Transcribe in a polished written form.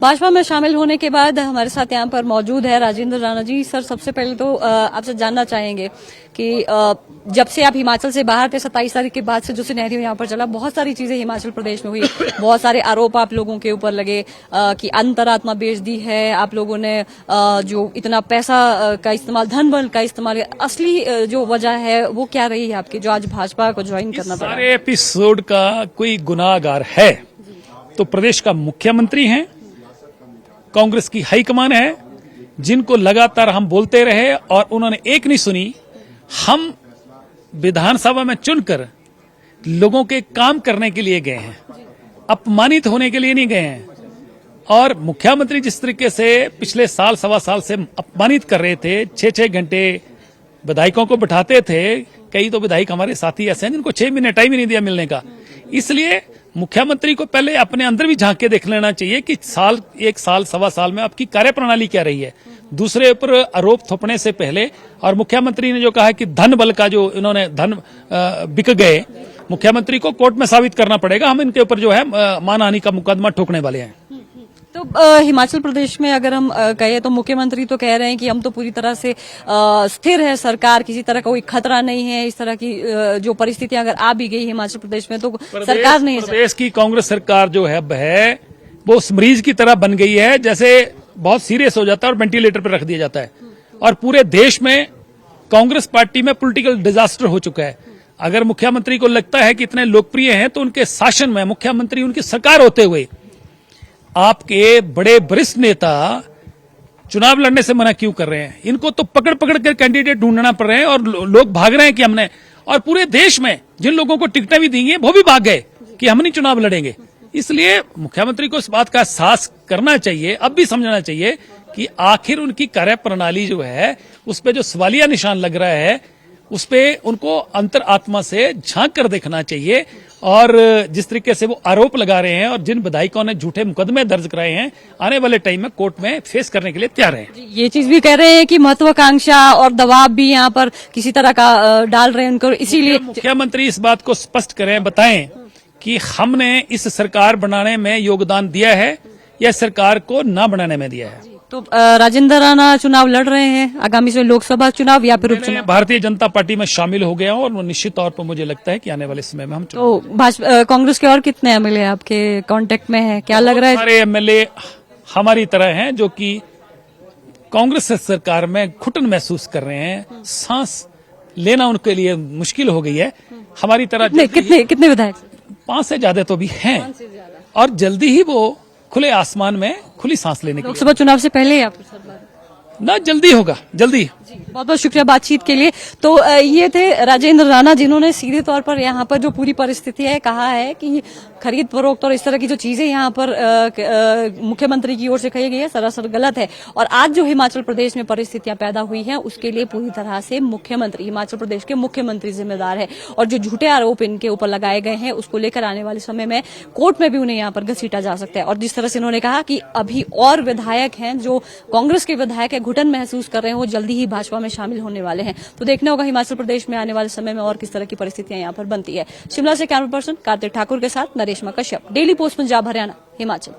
भाजपा में शामिल होने के बाद हमारे साथ यहाँ पर मौजूद है राजेंद्र राणा जी। सर, सबसे पहले तो आपसे जानना चाहेंगे कि जब से आप हिमाचल से बाहर थे, 27 तारीख के बाद से जो सिनेरियो यहाँ पर चला, बहुत सारी चीजें हिमाचल प्रदेश में हुई, बहुत सारे आरोप आप लोगों के ऊपर लगे कि अंतरात्मा बेच दी है आप लोगों ने, जो इतना पैसा का इस्तेमाल, धन बल का इस्तेमाल, असली जो वजह है वो क्या रही है आपकी, जो आज भाजपा को ज्वाइन करना पड़ा? सारे एपिसोड का कोई गुनाहगार है तो प्रदेश का मुख्यमंत्री है, कांग्रेस की हाईकमान है, जिनको लगातार हम बोलते रहे और उन्होंने एक नहीं सुनी। हम विधानसभा में चुनकर लोगों के काम करने के लिए गए हैं, अपमानित होने के लिए नहीं गए हैं। और मुख्यमंत्री जिस तरीके से पिछले साल सवा साल से अपमानित कर रहे थे, 6-6 घंटे विधायकों को बिठाते थे, कई तो विधायक हमारे साथी ऐसे हैं जिनको 6 महीने टाइम ही नहीं दिया मिलने का। इसलिए मुख्यमंत्री को पहले अपने अंदर भी झांक के देख लेना चाहिए कि एक साल सवा साल में आपकी कार्यप्रणाली क्या रही है। दूसरे ऊपर आरोप थोपने से पहले, और मुख्यमंत्री ने जो कहा कि धन बल का जो इन्होंने धन बिक गए, मुख्यमंत्री को कोर्ट में साबित करना पड़ेगा। हम इनके ऊपर जो है मानहानि का मुकदमा ठोकने वाले हैं। तो हिमाचल प्रदेश में अगर हम कहें तो मुख्यमंत्री तो कह रहे हैं कि हम तो पूरी तरह से स्थिर है सरकार, किसी तरह का कोई खतरा नहीं है। इस तरह की जो परिस्थितियां अगर आ भी गई हिमाचल प्रदेश में तो सरकार नहीं है। प्रदेश की कांग्रेस सरकार जो है वो मरीज की तरह बन गई है, जैसे बहुत सीरियस हो जाता है और वेंटिलेटर पर रख दिया जाता है। और पूरे देश में कांग्रेस पार्टी में पॉलिटिकल डिजास्टर हो चुका है। अगर मुख्यमंत्री को लगता है कि इतने लोकप्रिय हैं तो उनके शासन में मुख्यमंत्री, उनकी सरकार होते हुए आपके बड़े वरिष्ठ नेता चुनाव लड़ने से मना क्यों कर रहे हैं? इनको तो पकड़ पकड़ कर कैंडिडेट ढूंढना पड़ रहे हैं और लोग भाग रहे हैं कि हमने, और पूरे देश में जिन लोगों को टिकटें भी दी हैं वो भी भाग गए कि हम नहीं चुनाव लड़ेंगे। इसलिए मुख्यमंत्री को इस बात का एहसास करना चाहिए, अब भी समझना चाहिए कि आखिर उनकी कार्यप्रणाली जो है उस पर जो सवालिया निशान लग रहा है, उस पे उनको अंतरात्मा से झांक कर देखना चाहिए। और जिस तरीके से वो आरोप लगा रहे हैं और जिन विधायकों ने झूठे मुकदमे दर्ज कराए हैं, आने वाले टाइम में कोर्ट में फेस करने के लिए तैयार हैं। ये चीज भी कह रहे हैं कि महत्वाकांक्षा और दबाव भी यहाँ पर किसी तरह का डाल रहे हैं उनको, इसीलिए मुख्यमंत्री इस बात को स्पष्ट करें, बताएं कि हमने इस सरकार बनाने में योगदान दिया है या सरकार को न बनाने में दिया है। तो राजेंद्र राणा चुनाव लड़ रहे हैं आगामी से, लोकसभा चुनाव या फिर उपचुनाव? भारतीय जनता पार्टी में शामिल हो गया हूं और निश्चित तौर पर मुझे लगता है कि आने वाले समय में हम तो कांग्रेस के और कितने एमएलए आपके कांटेक्ट में हैं, क्या लग रहा है? सारे एमएलए हमारी तरह हैं जो कि कांग्रेस सरकार में घुटन महसूस कर रहे हैं, सांस लेना उनके लिए मुश्किल हो गई है। हमारी तरह कितने विधायक? 5 से ज्यादा तो भी हैं और जल्दी ही वो खुले आसमान में खुली सांस लेने के लोकसभा चुनाव से पहले या ना जल्दी होगा, जल्दी। बहुत बहुत शुक्रिया बातचीत के लिए। तो ये थे राजेंद्र राणा, जिन्होंने सीधे तौर पर यहाँ पर जो पूरी परिस्थिति है कहा है कि खरीद फरोख्त और इस तरह की जो चीजें यहाँ पर मुख्यमंत्री की ओर से कही गई है सरासर गलत है। और आज जो हिमाचल प्रदेश में परिस्थितियां पैदा हुई हैं उसके लिए पूरी तरह से मुख्यमंत्री, हिमाचल प्रदेश के मुख्यमंत्री जिम्मेदार है। और जो झूठे आरोप इनके ऊपर लगाए गए हैं उसको लेकर आने वाले समय में कोर्ट में भी उन्हें यहाँ पर घसीटा जा सकता है। और जिस तरह से उन्होंने कहा कि अभी और विधायक हैं जो कांग्रेस के विधायक है, घुटन महसूस कर रहे हैं, वो जल्दी ही भाजपा में शामिल होने वाले हैं। तो देखना होगा हिमाचल प्रदेश में आने वाले समय में और किस तरह की परिस्थितियां यहाँ पर बनती है। शिमला से कैमरा पर्सन कार्तिक ठाकुर के साथ नरेश कश्यप, डेली पोस्ट पंजाब हरियाणा हिमाचल।